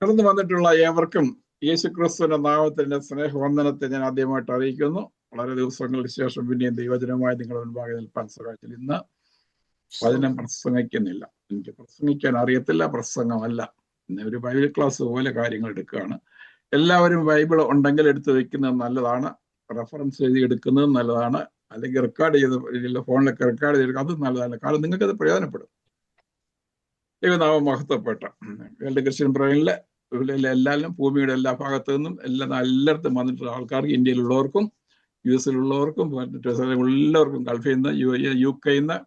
കടന്നു വന്നിട്ടുള്ള ഏവർക്കും യേശുക്രിസ്തുവിന്റെ നാമത്തിന്റെ സ്നേഹവന്ദനത്തെ ഞാൻ ആദ്യമായിട്ട് അറിയിക്കുന്നു. വളരെ ദിവസങ്ങൾക്ക് ശേഷം പിന്നെയും ദൈവജനമായി നിങ്ങളുടെ മുൻപാകെ നിൽപ്പാൻ സാധിച്ചില്ല. ഇന്ന് വചനം പ്രസംഗിക്കുന്നില്ല, എനിക്ക് പ്രസംഗിക്കാൻ അറിയത്തില്ല, പ്രസംഗമല്ല. ഇന്ന് ഒരു ബൈബിൾ ക്ലാസ് പോലെ കാര്യങ്ങൾ എടുക്കുകയാണ്. എല്ലാവരും ബൈബിൾ ഉണ്ടെങ്കിൽ എടുത്ത് വെക്കുന്നത് നല്ലതാണ്, റെഫറൻസ് എഴുതി എടുക്കുന്നത് നല്ലതാണ്, അല്ലെങ്കിൽ റെക്കോർഡ് ചെയ്ത് ഫോണിലൊക്കെ റെക്കോർഡ് ചെയ്തെടുക്കുക, അത് നല്ലതാണ്. കാരണം നിങ്ങൾക്കത് പ്രയോജനപ്പെടും. ദൈവനാമം മഹത്വപ്പെട്ട വേൾഡ് ക്രിസ്ത്യൻ ബ്രെയിനിലെ എല്ലാവരും ഭൂമിയുടെ എല്ലാ ഭാഗത്തു നിന്നും എല്ലായിടത്തും വന്നിട്ടുള്ള ആൾക്കാർക്ക്, ഇന്ത്യയിലുള്ളവർക്കും US-ലുള്ളവർക്കും എല്ലാവർക്കും, ഗൾഫിൽ നിന്ന് UK നിന്ന്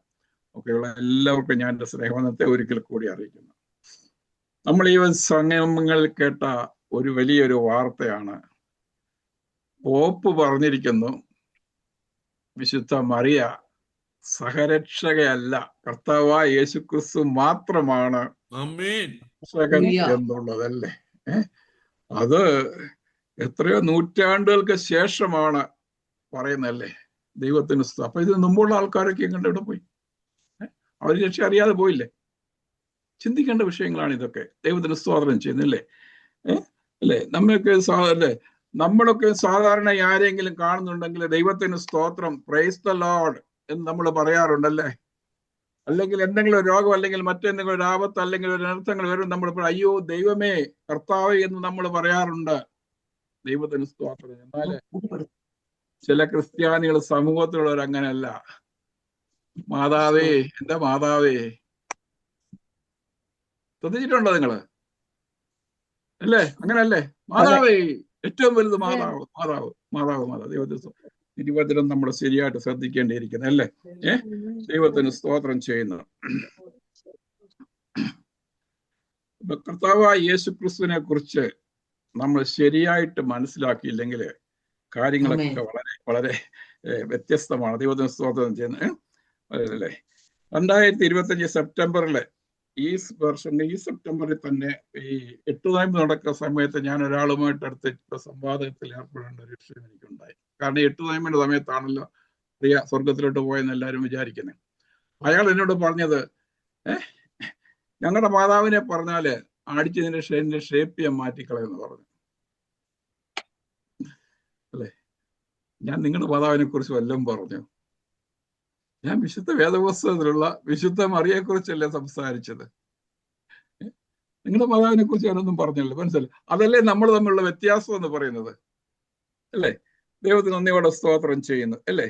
ഒക്കെയുള്ള എല്ലാവർക്കും ഞാൻ എൻ്റെ സ്നേഹവന്ദനത്തെ ഒരിക്കൽ കൂടി അറിയിക്കുന്നു. നമ്മൾ ഈ സംഗമങ്ങളിൽ കേട്ട ഒരു വലിയൊരു വാർത്തയാണ്. പോപ്പ് പറഞ്ഞിരിക്കുന്നു, വിശുദ്ധ മറിയ സഹരക്ഷകയല്ല, കർത്താവായ യേശുക്രിസ്തു മാത്രമാണ് രക്ഷകൻ എന്നുള്ളതല്ലേ. അത് എത്രയോ നൂറ്റാണ്ടുകൾക്ക് ശേഷമാണ് പറയുന്നല്ലേ ദൈവത്തിന്. അപ്പൊ ഇത് മുമ്പുള്ള ആൾക്കാരൊക്കെ ഇങ്ങോട്ട് ഇവിടെ പോയി, അവർ രക്ഷ അറിയാതെ പോയില്ലേ? ചിന്തിക്കേണ്ട വിഷയങ്ങളാണ് ഇതൊക്കെ. ദൈവത്തിന് സ്തോത്രം ചെയ്യുന്നില്ലേ? അല്ലേ? നമ്മളൊക്കെ സാധാരണ ആരെങ്കിലും കാണുന്നുണ്ടെങ്കിൽ ദൈവത്തിന് സ്തോത്രം, പ്രൈസ് ദ ലോർഡ് എന്ന് നമ്മൾ പറയാറുണ്ടല്ലേ? അല്ലെങ്കിൽ എന്തെങ്കിലും ഒരു രോഗം, അല്ലെങ്കിൽ മറ്റെന്തെങ്കിലും ഒരു ആപത്ത്, അല്ലെങ്കിൽ ഒരു അനർത്ഥങ്ങൾ വരും, നമ്മൾ അയ്യോ ദൈവമേ കർത്താവേ എന്ന് നമ്മൾ പറയാറുണ്ട്. ദൈവത്തിന് സ്തോത്രം. എന്നാല് ചില ക്രിസ്ത്യാനികൾ, സമൂഹത്തിലുള്ളവർ അങ്ങനെയല്ല. മാതാവേ, എന്റെ മാതാവേ, ശ്രദ്ധിച്ചിട്ടുണ്ടോ നിങ്ങള്? അല്ലേ? അങ്ങനല്ലേ? മാതാവേ, ഏറ്റവും വലുത് മാതാവ്, മാതാവ്, മാതാവ്, മാതാവ്. ദൈവത്തിന് ഇരുവചനം നമ്മൾ ശരിയായിട്ട് ശ്രദ്ധിക്കേണ്ടിയിരിക്കുന്നത് അല്ലേ? ദൈവത്തിന് സ്തോത്രം ചെയ്യുന്നത്. കർത്താവായ യേശുക്രിസ്തുവിനെ കുറിച്ച് നമ്മൾ ശരിയായിട്ട് മനസ്സിലാക്കിയില്ലെങ്കിൽ കാര്യങ്ങളൊക്കെ വളരെ വളരെ വ്യത്യസ്തമാണ്. ദൈവത്തിന് സ്തോത്രം ചെയ്യുന്നത് അല്ലേ? 2025 സെപ്റ്റംബറിൽ, ഈ സെപ്റ്റംബറിൽ തന്നെ ഈ 8 നോയമ്പ് നടക്കുന്ന സമയത്ത് ഞാൻ ഒരാളുമായിട്ട് അടുത്ത സംവാദത്തിൽ ഏർപ്പെടേണ്ട ഒരു വിഷയം എനിക്കുണ്ടായി. കാരണം 8 നോയമ്പിന്റെ സമയത്താണല്ലോ പ്രിയ സ്വർഗത്തിലോട്ട് പോയെന്ന് എല്ലാവരും വിചാരിക്കുന്നത്. അയാൾ എന്നോട് പറഞ്ഞത്, ഞങ്ങളുടെ മാതാവിനെ പറഞ്ഞാല് അടിച്ചതിന്റെ ഷേപ്പ് ഞാൻ മാറ്റിക്കളയെന്ന് പറഞ്ഞു. അല്ലേ? ഞാൻ നിങ്ങളുടെ മാതാവിനെ കുറിച്ച് വല്ലതും പറഞ്ഞു? ഞാൻ വിശുദ്ധ വേദപുസ്തകത്തിലുള്ള വിശുദ്ധ മറിയെ കുറിച്ചല്ലേ സംസാരിച്ചത്. നിങ്ങളുടെ മാതാവിനെ കുറിച്ച് ഞാനൊന്നും പറഞ്ഞല്ലോ. മനസ്സിലായി? അതല്ലേ നമ്മൾ തമ്മിലുള്ള വ്യത്യാസം എന്ന് പറയുന്നത് അല്ലേ? ദൈവത്തിന് നന്ദിയോടെ സ്തോത്രം ചെയ്യുന്നു അല്ലേ?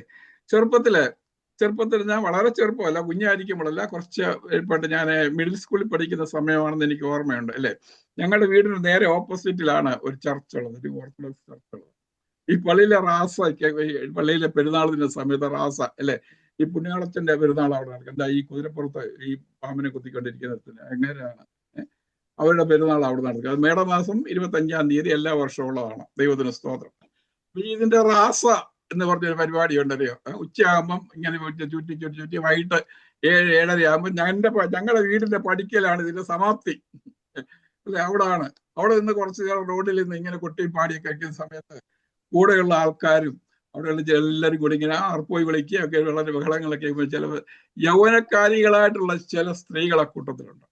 ചെറുപ്പത്തിൽ ഞാൻ വളരെ ചെറുപ്പമല്ല, കുഞ്ഞായിരിക്കുമ്പോഴല്ല, കുറച്ച് ഏർപ്പെട്ട് ഞാൻ മിഡിൽ സ്കൂളിൽ പഠിക്കുന്ന സമയമാണെന്ന് എനിക്ക് ഓർമ്മയുണ്ട് അല്ലേ? ഞങ്ങളുടെ വീടിന് നേരെ ഓപ്പോസിറ്റിലാണ് ഒരു ചർച്ചുള്ളത്, ഒരു ഓർത്തഡോക്സ് ചർച്ചുള്ളത്. ഈ പള്ളിയിലെ പള്ളിയിലെ പെരുന്നാളിന്റെ സമയത്ത് റാസ അല്ലേ, ഈ പുണ്യാളച്ചന്റെ പെരുന്നാൾ അവിടെ നടക്കും. എന്താ ഈ കുതിരപ്പുറത്ത് ഈ പാമ്പിനെ കുത്തിക്കൊണ്ടിരിക്കുന്ന എങ്ങനെയാണ് അവരുടെ പെരുന്നാൾ അവിടെ നടക്കുക. അത് മേടമാസം 25-ാം തീയതി എല്ലാ വർഷവും ഉള്ളതാണ്. ദൈവത്തിന് സ്തോത്രം. ഇതിന്റെ റാസ എന്ന് പറഞ്ഞൊരു പരിപാടി ഉണ്ടല്ലോ, ഉച്ചയാകുമ്പം ഇങ്ങനെ ചുറ്റി വൈകിട്ട് 7-7:30 ആകുമ്പോൾ ഞങ്ങളുടെ വീടിന്റെ പടിക്കലാണ് ഇതിന്റെ സമാപ്തി അല്ലെ. അവിടെ നിന്ന് കുറച്ച് റോഡിൽ നിന്ന് ഇങ്ങനെ കൊട്ടിയും പാടിയൊക്കെ കഴിക്കുന്ന സമയത്ത് കൂടെയുള്ള ആൾക്കാരും അവിടെയുള്ള എല്ലാവരും കൂടി ഇങ്ങനെ ആർപ്പോയി വിളിക്കുകയൊക്കെ വളരെ ബഹളങ്ങളൊക്കെ ചില യൗവനക്കാരികളായിട്ടുള്ള ചില സ്ത്രീകളെ കൂട്ടത്തിലുണ്ട്.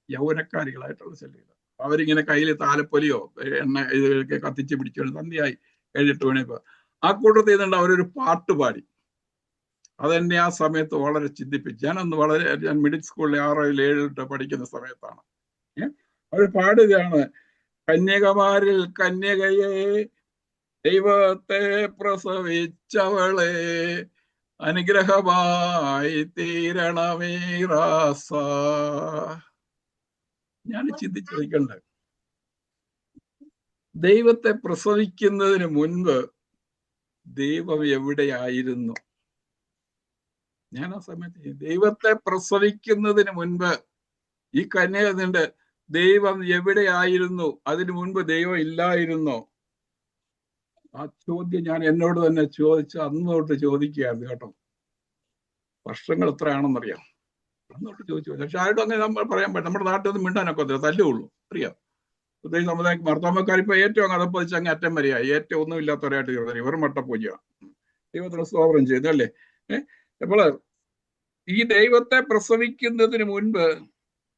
യൗവനക്കാരികളായിട്ടുള്ള ചില അവരിങ്ങനെ കയ്യിൽ താലപ്പൊലിയോ എണ്ണ ഇതൊക്കെ കത്തിച്ച് പിടിച്ചോണ്ട് സന്ധ്യയായി 7-8 മണിയപ്പോ ആ കൂട്ടത്തിൽ നിന്നുണ്ട് അവരൊരു പാട്ട് പാടി. അതെന്നെ ആ സമയത്ത് വളരെ ചിന്തിപ്പിച്ചു. ഞാൻ മിഡിൽ സ്കൂളിൽ 6-7 പഠിക്കുന്ന സമയത്താണ്. അവർ പാടുകയാണ്, കന്യകമാരിൽ കന്യകയെ ദൈവത്തെ പ്രസവിച്ചവളെ അനുഗ്രഹമായി തീരണമേ റാസ. ഞാൻ ചിന്തിച്ചിരിക്കണ്ടേ, ദൈവത്തെ പ്രസവിക്കുന്നതിന് മുൻപ് ദൈവം എവിടെയായിരുന്നു? ഞാൻ ആ സമയത്ത് ദൈവത്തെ പ്രസവിക്കുന്നതിന് മുൻപ് ഈ കന്യകന്റെ ദൈവം എവിടെയായിരുന്നു? അതിനു മുൻപ് ദൈവം ഇല്ലായിരുന്നോ? ആ ചോദ്യം ഞാൻ എന്നോട് തന്നെ അന്ന് തൊട്ട് ചോദിക്കുകയായിരുന്നു കേട്ടോ. വർഷങ്ങൾ എത്രയാണെന്നറിയാം, അന്നോട്ട് ചോദിച്ചു. പക്ഷെ ആരോടും അങ്ങനെ നമ്മൾ പറയാൻ പറ്റും. നമ്മുടെ നാട്ടിൽ ഒന്നും മിണ്ടാനൊക്കെ തല്ലുള്ളൂ, അറിയാം. പ്രത്യേകിച്ച് സമുദായം മർത്തോമക്കാർ ഇപ്പൊ ഏറ്റവും അതപ്പതിച്ച് അങ്ങ് അറ്റം വരികയായി. ഏറ്റവും ഒന്നും ഇല്ലാത്തവരായിട്ട് കരുതി ഇവർ മട്ടപ്പൂജയാണ്. ദൈവത്തിന് സ്തോത്രം ചെയ്തു അല്ലേ? അപ്പോൾ ഈ ദൈവത്തെ പ്രസവിക്കുന്നതിന് മുൻപ്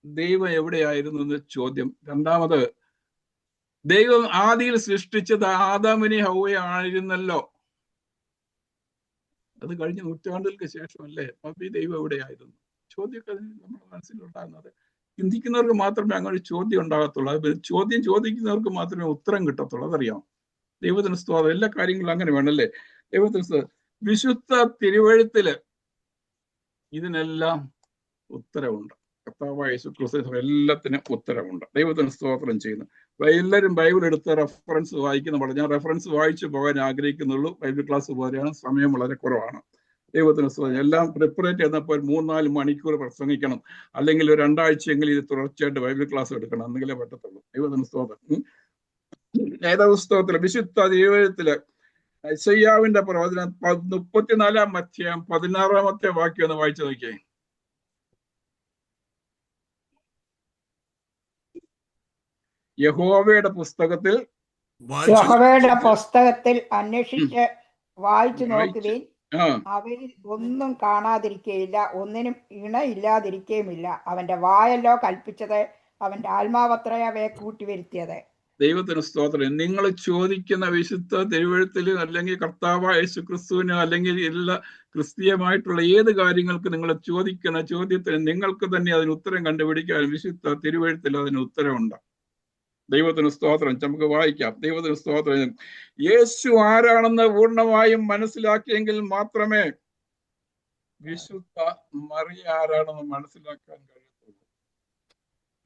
ദൈവം എവിടെയായിരുന്നു എന്ന ചോദ്യം. രണ്ടാമത് ദൈവം ആദിയിൽ സൃഷ്ടിച്ചത് ആദാമിനെ ഹൗവയായിരുന്നല്ലോ. അത് കഴിഞ്ഞ നൂറ്റാണ്ടുകൾക്ക് ശേഷമല്ലേ അപ്പൊ ഈ ദൈവം എവിടെയായിരുന്നു? ചോദ്യമൊക്കെ നമ്മുടെ മനസ്സിലുണ്ടാകുന്നത്. ചിന്തിക്കുന്നവർക്ക് മാത്രമേ അങ്ങനെ ചോദ്യം ഉണ്ടാകത്തുള്ളൂ. അത് ചോദ്യം ചോദിക്കുന്നവർക്ക് മാത്രമേ ഉത്തരം കിട്ടത്തുള്ളൂ. അതറിയാം. ദൈവത്തിന് സ്തോത്രം. എല്ലാ കാര്യങ്ങളും അങ്ങനെ വേണമല്ലേ? ദൈവത്തിന് വിശുദ്ധ തിരുവഴുത്തില് ഇതിനെല്ലാം ഉത്തരവുണ്ട്. കർത്താവായ യേശുക്രിസ്തു എല്ലാത്തിനും ഉത്തരവുണ്ട്. ദൈവത്തിന് സ്തോത്രം ചെയ്യുന്നു. എല്ലാവരും ബൈബിൾ എടുത്ത് റെഫറൻസ് വായിക്കുന്ന ഞാൻ റെഫറൻസ് വായിച്ചു പോകാൻ ആഗ്രഹിക്കുന്നുള്ളൂ. ബൈബിൾ ക്ലാസ് പോലെയാണ്, സമയം വളരെ കുറവാണ്. ദൈവത്തിന് സ്തോത്രം. എല്ലാം പ്രിപ്പറേറ്റ് ചെയ്യുന്നപ്പോൾ 3-4 മണിക്കൂർ പ്രസംഗിക്കണം, അല്ലെങ്കിൽ ഒരു 2 ആഴ്ചയെങ്കിലും ഇത് തുടർച്ചയായിട്ട് ബൈബിൾ ക്ലാസ് എടുക്കണം, എന്നെങ്കിലേ പറ്റത്തുള്ളൂ. ദൈവത്തിന് സ്തോത്രം. വേദപുസ്തകത്തില് വിശുദ്ധ ദൈവത്തില് യെശയ്യാവിന്റെ പ്രവചനം 34-ാം അധ്യായം 16-ാമത്തെ വാക്യം ഒന്ന് വായിച്ചു നോക്കിയേ. യഹോവയുടെ പുസ്തകത്തിൽ അന്വേഷിച്ച് വായിച്ചു നോക്കുവിൻ, അവരിൽ ഒന്നും കാണാതിരിക്കുകയില്ല, ഒന്നിനും ഇണയില്ലാതിരിക്കുകയുമില്ല. അവന്റെ വായല്ലോ കൽപ്പിച്ചത്, അവന്റെ ആത്മാവത്രേ അവയെ കൂട്ടിവരുത്തിയത്. ദൈവത്തിന് സ്തോത്രം. നിങ്ങൾ ചോദിക്കുന്ന വിശുദ്ധ തിരുവഴുത്തില് അല്ലെങ്കിൽ കർത്താവായ യേശുക്രിസ്തുവിന് അല്ലെങ്കിൽ എല്ലാ ക്രിസ്തീയമായിട്ടുള്ള ഏത് കാര്യങ്ങൾക്ക് നിങ്ങൾ ചോദിക്കുന്ന ചോദ്യത്തിന് നിങ്ങൾക്ക് തന്നെ അതിന് ഉത്തരം കണ്ടുപിടിക്കാൻ വിശുദ്ധ തിരുവഴുത്തിൽ അതിന് ഉത്തരവുണ്ട്. ദൈവത്തിന് സ്തോത്രം. നമുക്ക് വായിക്കാം. ദൈവത്തിന് സ്തോത്രം. യേശു ആരാണെന്ന് പൂർണ്ണമായും മനസ്സിലാക്കിയെങ്കിൽ മാത്രമേ വിശുദ്ധ മറിയ ആരാണെന്ന് മനസ്സിലാക്കാൻ കഴിയത്തുള്ളൂ.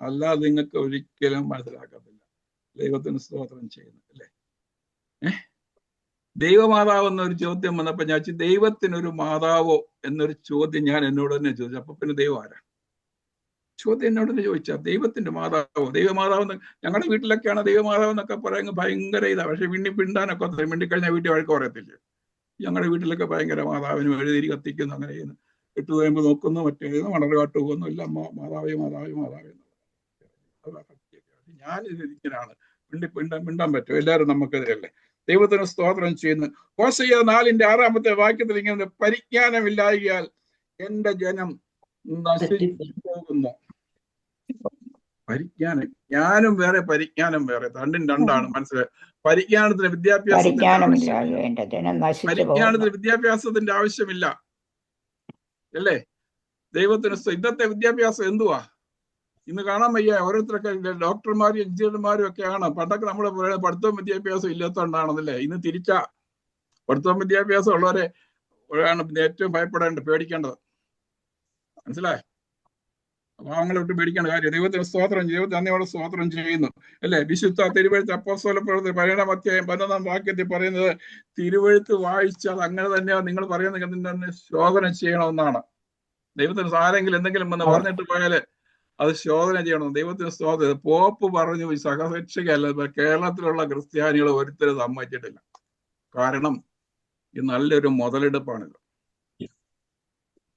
അല്ലാതെ നിങ്ങൾക്ക് ഒരിക്കലും മനസ്സിലാക്കത്തില്ല. ദൈവത്തിന് സ്തോത്രം ചെയ്യുന്നു അല്ലേ? ദൈവമാതാവ് എന്നൊരു ചോദ്യം വന്നപ്പോ ഞാൻ ദൈവത്തിനൊരു മാതാവോ എന്നൊരു ചോദ്യം ഞാൻ എന്നോട് തന്നെ ചോദിച്ചു. അപ്പൊ പിന്നെ ദൈവം ആരാ? ചോദ്യം എന്നോട് തന്നെ ചോദിച്ചാ ദൈവത്തിന്റെ മാതാവോ? ദൈവമാതാവ് ഞങ്ങളുടെ വീട്ടിലൊക്കെയാണ് ദൈവമാതാവ് എന്നൊക്കെ പറയുന്നത് ഭയങ്കര ഇതാ. പക്ഷെ മിണ്ടാനൊക്കെ മിണ്ടിക്കഴിഞ്ഞാൽ വീട്ടിൽ വഴക്ക് പറയത്തില്ല. ഞങ്ങളുടെ വീട്ടിലൊക്കെ ഭയങ്കര മാതാവിന് എഴുതിരി കത്തിക്കുന്നു, അങ്ങനെ ചെയ്യുന്നു, 8 കഴിയുമ്പോൾ നോക്കുന്നു, മറ്റേ മണർകാട്ട് പോകുന്നു, ഇല്ല മാതാവേ മാതാവേ മാതാവേ. ഞാൻ ഇരിക്കനാണ് മിണ്ടാൻ പറ്റും. എല്ലാവരും നമുക്കെതിരല്ലേ? ദൈവത്തിന് സ്തോത്രം ചെയ്യുന്നു. ഹോശയ്യ 4-ാമത്തെ വാക്യത്തിൽ ഇങ്ങനെ പരിജ്ഞാനമില്ലായാൽ എന്റെ ജനം നശിച്ചു പോകുന്നു. പരിജ്ഞാനം, ജ്ഞാനം വേറെ പരിജ്ഞാനം വേറെ, രണ്ടും രണ്ടാണ്. മനസ്സിലായി? പരിജ്ഞാനത്തിന് വിദ്യാഭ്യാസത്തിന്റെ ആവശ്യമില്ല അല്ലേ? ദൈവത്തിന് ഇന്നത്തെ വിദ്യാഭ്യാസം എന്തുവാ ഇന്ന് കാണാൻ വയ്യ. ഓരോരുത്തരൊക്കെ ഡോക്ടർമാരും എഞ്ചിനീയർമാരും ഒക്കെയാണ്. പണ്ടൊക്കെ നമ്മൾ പഠിത്തവും വിദ്യാഭ്യാസം ഇല്ലാത്തതുകൊണ്ടാണെന്നല്ലേ. ഇന്ന് തിരിച്ചാ. പഠിത്തവും വിദ്യാഭ്യാസം ഉള്ളവരെ ഏറ്റവും ഭയപ്പെടേണ്ടത്, പേടിക്കേണ്ടത്. മനസ്സിലായോ? പാവങ്ങളെ വിട്ട് പേടിക്കേണ്ട കാര്യം. ദൈവത്തിന് സ്തോത്രം. ദൈവത്തിന് നന്ദിയോടെ സ്തോത്രം ചെയ്യുന്നു അല്ലെ? വിശുദ്ധ തിരുവഴുത്ത് അപ്പോസ്തല പ്രവൃത്തി 17-ാം അധ്യായം 15-ാം വാക്യത്തിൽ പറയുന്നത് തിരുവഴുത്ത് വായിച്ചാൽ അങ്ങനെ തന്നെയാ നിങ്ങൾ പറയുന്നത് ശോധന ചെയ്യണമെന്നാണ്. ദൈവത്തിന് ആരെങ്കിലും എന്തെങ്കിലും വന്ന് പറഞ്ഞിട്ട് പോയാല് അത് ശോധന ചെയ്യണം. ദൈവത്തിന് സ്തോത്രം. പോപ്പ് പറഞ്ഞു സഹശിക്ഷയല്ല. കേരളത്തിലുള്ള ക്രിസ്ത്യാനികൾ ഒരിക്കലും സമ്മതിച്ചിട്ടില്ല. കാരണം ഇത് നല്ലൊരു മുതലെടുപ്പാണിത്.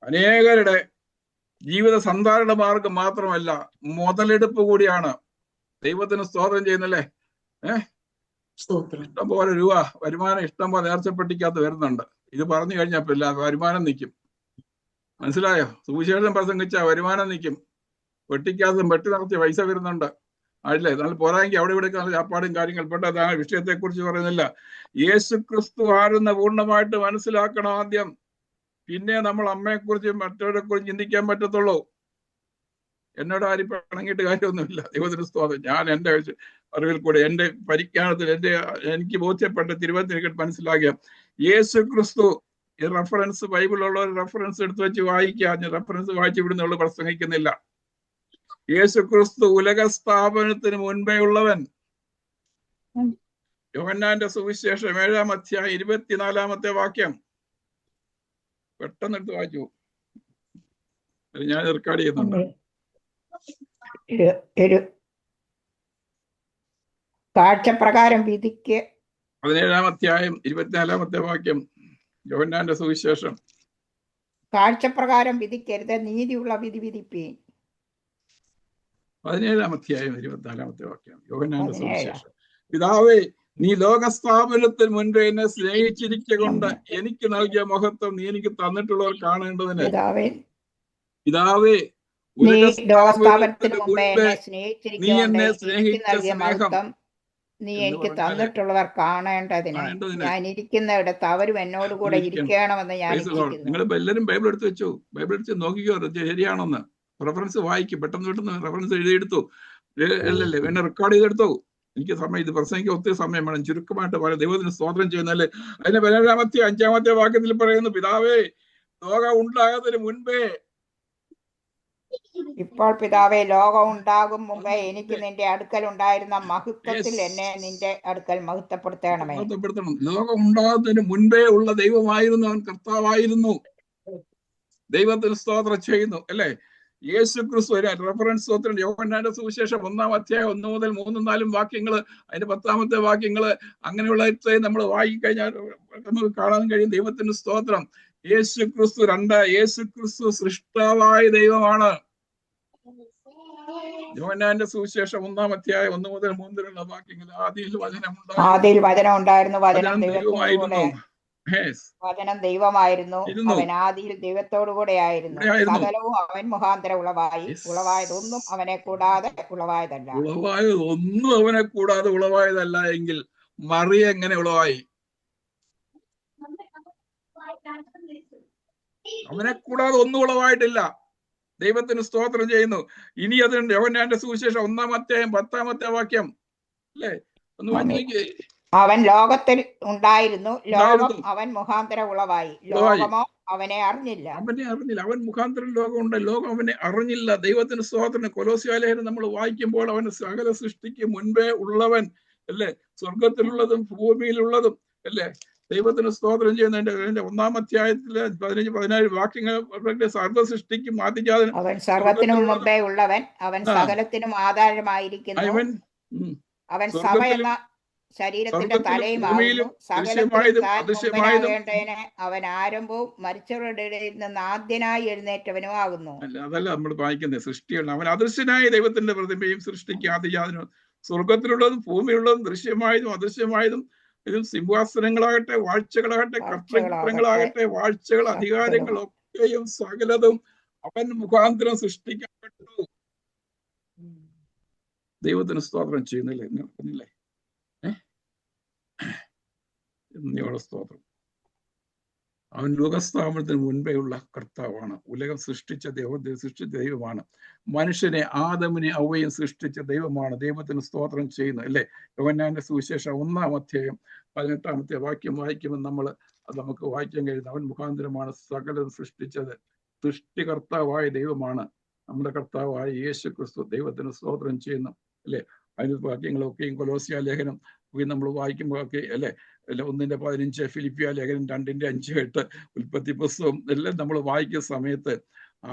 അനേകരുടെ ജീവിത സന്ധാരണ മാർഗം മാത്രമല്ല, മുതലെടുപ്പ് കൂടിയാണ്. ദൈവത്തിന് സ്തോത്രം ചെയ്യുന്നല്ലേ? ഇഷ്ടം പോലെ രൂപ വരുമാനം ഇഷ്ടം പോലെ നേർച്ചപ്പെട്ടിക്കകത്ത് വരുന്നുണ്ട്. ഇത് പറഞ്ഞു കഴിഞ്ഞപ്പോൾ വരുമാനം നിൽക്കും. മനസ്സിലായോ? സുവിശേഷം പ്രസംഗിച്ച വരുമാനം നിൽക്കും. വെട്ടിക്കകത്തും വെട്ടി നടത്തിയ പൈസ വരുന്നുണ്ട്. അല്ലേ? എന്നാൽ പോരായെങ്കിൽ അവിടെ ഇവിടെ ചാപ്പാടും കാര്യങ്ങൾ പെട്ട വിഷയത്തെ കുറിച്ച് പറയുന്നില്ല. യേശു ക്രിസ്തു ആരെന്ന് പൂർണ്ണമായിട്ട് മനസ്സിലാക്കണം ആദ്യം. പിന്നെ നമ്മൾ അമ്മയെക്കുറിച്ചും മറ്റവരെ കുറിച്ച് ചിന്തിക്കാൻ പറ്റത്തുള്ളൂ. എന്നോട് ആരും പിണങ്ങിയിട്ട് കാര്യമൊന്നുമില്ല. ദൈവത്തിന് സ്തോത്രം. ഞാൻ എൻ്റെ അറിവിൽ കൂടെ എൻ്റെ പരിജ്ഞാനത്തിൽ എനിക്ക് ബോധ്യപ്പെട്ട തിരുവചനം മനസ്സിലാക്കിയ യേശു ക്രിസ്തു ഈ റെഫറൻസ് ബൈബിളുള്ള ഒരു റെഫറൻസ് എടുത്ത് വെച്ച് വായിക്കുക. ഞാൻ റെഫറൻസ് വായിച്ച് വിടുന്നുള്ള പ്രസംഗിക്കുന്നില്ല. യേശു ക്രിസ്തു ഉലക സ്ഥാപനത്തിന് മുൻപേ ഉള്ളവൻ. യോഹന്നാന്റെ സുവിശേഷം 7-ാം അധ്യായം 24-ാമത്തെ വാക്യം പെട്ടെന്ന് എടുത്ത് വായിച്ചു. ഞാൻ റെക്കോർഡ് ചെയ്യുന്നുണ്ട്. കാഴ്ചപ്രകാരം വിധിക്ക് 17-ാം അധ്യായം 24-ാമത്തെ വാക്യം യോഹന്നാന്റെ സുവിശേഷം. കാഴ്ചപ്രകാരം വിധിക്കരുത്, നീതിയുള്ള വിധി വിധിപ്പീൻ. 17-ാം അധ്യായം 24-ാമത്തെ വാക്യം യോഹന്നാന്റെ സുവിശേഷം. പിതാവേ, നീ ലോകസ്ഥാപനത്തിന് മുൻപേ എന്നെ സ്നേഹിച്ചിരിക്കൊണ്ട് എനിക്ക് നൽകിയ മഹത്വം നീ എനിക്ക് തന്നിട്ടുള്ളവർ കാണേണ്ടതിന്. പിതാവേ, ലോകസ്ഥാപനത്തിന് മുമ്പേ എന്നെ സ്നേഹിച്ചിരിക്കൊണ്ട് നീ എന്നെ സ്നേഹിച്ച സ്നേഹം നീ എന്ന് എനിക്ക് പറഞ്ഞാല് തന്നിട്ടുള്ളവർ കാണേണ്ടതിന് കാണേണ്ടതിന് ഞാൻ ഇരിക്കുന്നിടത്ത് അവരും എന്നോട് കൂടെ ഇരിക്കണം. ഇരിക്കണമെന്ന് ഞാൻ ഇച്ഛിക്കുന്നു. നിങ്ങൾ എല്ലാവരും ബൈബിൾ എടുത്ത് വെച്ചു, ബൈബിൾ എടുത്ത് നോക്കിക്കോ ശരിയാണോന്ന്. റെഫറൻസ് വായിക്കും, പെട്ടെന്ന് റെഫറൻസ് എഴുതിയെടുത്തു, അല്ലല്ലേ എന്നെ റെക്കോർഡ് ചെയ്തെടുത്തു. എനിക്ക് സമയം, ഇത് പ്രസംഗിക്കാൻ ഒത്തിരി സമയം വേണം, ചുരുക്കമായിട്ട് പറയാം. ദൈവത്തിന് സ്തോത്രം ചെയ്യുന്നല്ലേ. അതിന്റെ 17-5 വാക്യത്തിൽ പറയുന്നു, പിതാവേ ലോകം ഉണ്ടാകുന്നതിന് മുൻപേ. ഇപ്പോൾ പിതാവേ, ലോകം ഉണ്ടാകും മുമ്പേ എനിക്ക് നിന്റെ അടുക്കൽ ഉണ്ടായിരുന്ന മഹത്വത്തിൽ എന്നെ നിന്റെ അടുക്കൽ മഹത്വപ്പെടുത്തണമേ. ലോകം ഉണ്ടാകുന്നതിന് മുൻപേ ഉള്ള ദൈവമായിരുന്നു അവൻ, കർത്താവായിരുന്നു. ദൈവത്തിന് സ്തോത്രം ചെയ്യുന്നു അല്ലേ. യേശു ക്രിസ്തു റെഫറൻസ് സ്തോത്രം യോഹന്നാന്റെ സുവിശേഷം 1-ാം അധ്യായം 1 മുതൽ 3-4 വാക്യങ്ങള്, അതിന്റെ 10-ാമത്തെ വാക്യങ്ങള്, അങ്ങനെയുള്ള നമ്മൾ വായിക്കഴിഞ്ഞാൽ നമുക്ക് കാണാൻ കഴിയും. ദൈവത്തിന് സ്തോത്രം. യേശു ക്രിസ്തു സൃഷ്ടാവായ ദൈവമാണ്. യോഹന്നാന്റെ സുവിശേഷം 1-ാം അധ്യായം 1 മുതൽ 3 വരെയുള്ള വാക്യങ്ങൾ, ആദിയിൽ വചനം ഉണ്ടായിരുന്നു, വചനം ദൈവമായിരുന്നു, വചനം ദൈവമായിരുന്നു, അവൻ ആദിയിൽ ദൈവത്തോടു കൂടെ ആയിരുന്നു. സകലവും അവൻ മുഖാന്തരം ഉളവായി, ഉളവായതൊന്നും അവനെ കൂടാതെ ഉളവായതല്ല. ഉളവായതൊന്നും അവനെ കൂടാതെ ഉളവായതല്ല എങ്കിൽ മറിയ എങ്ങനെ ഉളവായി? അവനെ കൂടാതെ ഒന്നും ഉളവായിട്ടില്ല. ദൈവത്തിന് സ്തോത്രം ചെയ്യുന്നു. ഇനി അതുണ്ട് യോഹന്നാന്റെ സുവിശേഷം 1-ാം അധ്യായം 10-ാമത്തെ വാക്യം അല്ലേ, ഒന്ന് വായിച്ചു. അവൻ ലോകത്തിൽ ഉണ്ടായിരുന്നു, ലോകം അവൻ മുഖാന്തരം ഉളവായി, ലോകമോ അവനെ അറിഞ്ഞില്ല. അവൻ മുഖാന്തരം ലോകമുണ്ട്, ലോകം അവനെ അറിഞ്ഞില്ല. ദൈവത്തിന് സ്തോത്രം. കൊലോസ്യ ലേഖനം നമ്മൾ വായിക്കുമ്പോൾ അവൻ സകല സൃഷ്ടിക്ക് മുൻപേ ഉള്ളവൻ അല്ലേ, സ്വർഗത്തിലുള്ളതും ഭൂമിയിലുള്ളതും അല്ലേ. ദൈവത്തിന് സ്തോത്രം ചെയ്യുന്നതിന്റെ 1-ാം അധ്യായത്തിലെ 15-17 വാക്യങ്ങൾ സർവ്വ സൃഷ്ടിക്കും ആദിജാതൻ, അവൻ സർവ്വത്തിനും മുമ്പേ ഉള്ളവൻ, അവൻ സകലത്തിനും ആധാരമായിരിക്കുന്നു. അവൻ സഭ എന്ന ശരീരത്തിന്റെ തലയുമാകുന്നു. സകലത്തിലും മുമ്പനാകേണ്ടതിന് അവൻ ആരംഭവും മരിച്ചവരുടെ ഇടയിൽ നിന്ന് ആദ്യനായി എഴുന്നേറ്റവനുമാകുന്നു. അതല്ല നമ്മൾ വായിക്കുന്നത്, സൃഷ്ടിയാണ്. അവൻ അദൃശ്യനായ ദൈവത്തിന്റെ പ്രതിമയും സൃഷ്ടിക്ക് ആദിജാതനും. സ്വർഗത്തിലുള്ളതും ഭൂമിയിലുള്ളതും ദൃശ്യമായതും അദൃശ്യമായതും, ഇതും സിംഹാസനങ്ങളാകട്ടെ, വാഴ്ചകളാകട്ടെ, കർത്തൃത്വങ്ങളാകട്ടെ, വാഴ്ചകൾ, അധികാരങ്ങൾ ഒക്കെയും സകലതും അവൻ മുഖാന്തരം സൃഷ്ടിക്കപ്പെട്ടു. ദൈവത്തിന് സ്തോത്രം ചെയ്യുന്നില്ലേ? സ്തോത്രം. അവൻ ലോകസ്ഥാപനത്തിന് മുൻപേ ഉള്ള കർത്താവാണ്. ഉലകം സൃഷ്ടിച്ച ദൈവമാണ്. മനുഷ്യനെ, ആദമിനെ അവയും സൃഷ്ടിച്ച ദൈവമാണ്. ദൈവത്തിന് സ്തോത്രം ചെയ്യുന്നു അല്ലേ. യോഹന്നാന്റെ സുവിശേഷം 1-ാം അധ്യായം 18-ാമത്തെ വാക്യം വായിക്കുമ്പോൾ അത് നമുക്ക് വായിക്കാൻ കഴിയുന്നു. അവൻ മുഖാന്തരമാണ് സകലം സൃഷ്ടിച്ചത്. സൃഷ്ടികർത്താവായ ദൈവമാണ് നമ്മുടെ കർത്താവായ യേശു ക്രിസ്തു. ദൈവത്തിന് സ്തോത്രം ചെയ്യുന്നു അല്ലേ. അതിന് വാക്യങ്ങളൊക്കെയും കൊലോസ്യ ലേഖനം നമ്മൾ വായിക്കുമ്പോൾ ഒക്കെ അല്ലെ, 1-15, ഫിലിപ്പിയ ലേഖനം 2-5-8, ഉൽപ്പത്തി പുസ്തകം എല്ലാം നമ്മൾ വായിക്കുന്ന സമയത്ത്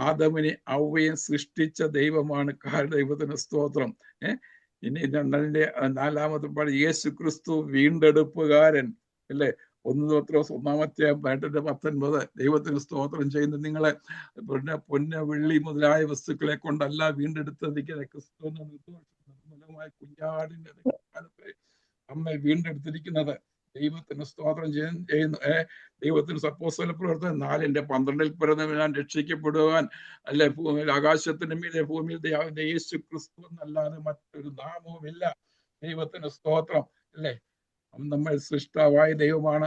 ആദമിനെ അവയും സൃഷ്ടിച്ച ദൈവമാണ്. ദൈവത്തിന് സ്തോത്രം. ഇനി 4-ാമത്തെ പാട് യേശു ക്രിസ്തു വീണ്ടെടുപ്പുകാരൻ അല്ലെ. 1 പത്രോസ് 1-ാം അധ്യായം 18-19. ദൈവത്തിന് സ്തോത്രം ചെയ്യുന്നു. നിങ്ങളെ പൊന്ന് വെള്ളി മുതലായ വസ്തുക്കളെ കൊണ്ടല്ല വീണ്ടെടുത്തിരിക്കുന്ന ക്രിസ്തു നിർമ്മലമായ കുഞ്ഞാടിന്റെ നമ്മെ വീണ്ടെടുത്തിരിക്കുന്നത്. ദൈവത്തിന് സ്തോത്രം ചെയ്യുന്നു. ദൈവത്തിന് അപ്പോസ്തല പ്രവർത്തനം 4:12 പറയുന്നത്, ഞാൻ രക്ഷിക്കപ്പെടുവാൻ അല്ലെ ആകാശത്തിന്റെ മീതെ ഭൂമിയിൽ യേശു ക്രിസ്തു എന്നല്ലാതെ മറ്റൊരു നാമവുമില്ല. ദൈവത്തിന് സ്തോത്രം അല്ലേ. നമ്മൾ സൃഷ്ടാവായ ദൈവമാണ്,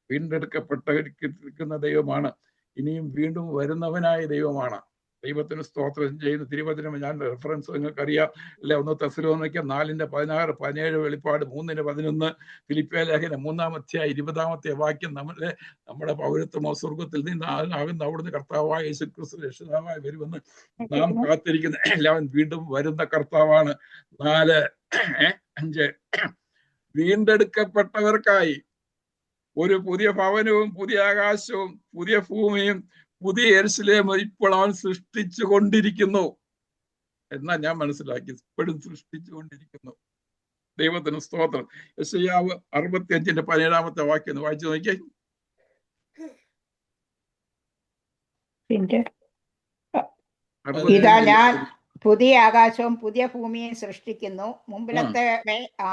വീണ്ടെടുക്കപ്പെട്ടിരിക്കുന്ന ദൈവമാണ്, ഇനിയും വീണ്ടും വരുന്നവനായ ദൈവമാണ്. ദൈവത്തിന് സ്തോത്രം ചെയ്യുന്ന തിരുവചനം ഞാൻ റെഫറൻസ് നിങ്ങൾക്കറിയാം അല്ലെ. 1 തെസ്സലോനിക്കർ 4:16, 17 വെളിപ്പാട് 3:11, ഫിലിപ്പിയ ലേഖനം 3-ാം അധ്യായം 20-ാമത്തെ വാക്യം, നമ്മുടെ പൗരത്വമോ സ്വർഗത്തിൽ നിന്ന് ആകുന്ന അവിടുന്ന് കർത്താവായ യേശു ക്രിസ്തു രക്ഷിതാവായി വരുമെന്ന് നാം കാത്തിരിക്കുന്ന എല്ലാവരും വീണ്ടും വരുന്ന കർത്താവാണ്. 4:5 വീണ്ടെടുക്കപ്പെട്ടവർക്കായി ഒരു പുതിയ ഭവനവും പുതിയ ആകാശവും പുതിയ ഭൂമിയും പുതിയ യെരൂശലേമും ഇപ്പോൾ അവൻ സൃഷ്ടിച്ചു കൊണ്ടിരിക്കുന്നു എന്നാ ഞാൻ മനസ്സിലാക്കി. ഇപ്പോഴും സൃഷ്ടിച്ചു കൊണ്ടിരിക്കുന്നു. ദൈവത്തിന് സ്തോത്രം. യെശയ്യാവ് 65:17 വാക്യം വായിച്ചു നോക്കിയേ. ഇതാ ഞാൻ പുതിയ ആകാശവും പുതിയ ഭൂമിയും സൃഷ്ടിക്കുന്നു, മുമ്പിലത്തെ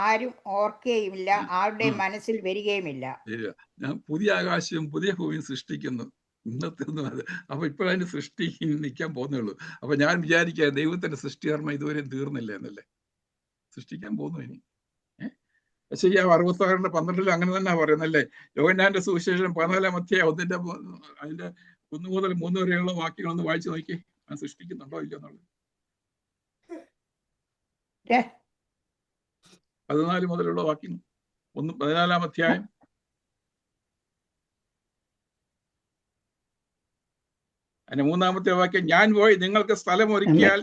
ആരും ഓർക്കുകയുമില്ല, ആരുടെയും മനസ്സിൽ വരികയുമില്ല. ഞാൻ പുതിയ ആകാശവും പുതിയ ഭൂമിയും സൃഷ്ടിക്കുന്നു. ഇന്നത്തെ അപ്പൊ ഇപ്പോഴതിന് സൃഷ്ടി നിൽക്കാൻ പോകുന്നേ ഉള്ളൂ. അപ്പൊ ഞാൻ വിചാരിക്കുക ദൈവത്തിന്റെ സൃഷ്ടികർമ്മ ഇതുവരെ തീർന്നില്ല എന്നല്ലേ. സൃഷ്ടിക്കാൻ പോകുന്നു ഇനി. യെശയ്യാവ് 66:12 അങ്ങനെ തന്നെ പറയുന്നല്ലേ. യോഹന്നാന്റെ സുവിശേഷം 14-ാം അധ്യായം അതിന്റെ 1 മുതൽ 3 വരെയുള്ള വാക്യങ്ങളൊന്ന് വായിച്ചു നോക്കി. അത് സൃഷ്ടിക്കുന്നുണ്ടോ ഇല്ലയോ എന്നുള്ളത്. 14 മുതലുള്ള വാക്യം 14-ാം അധ്യായം. അതിന് 3-ാമത്തെ വാക്യം, ഞാൻ പോയി നിങ്ങൾക്ക് സ്ഥലം ഒരുക്കിയാൽ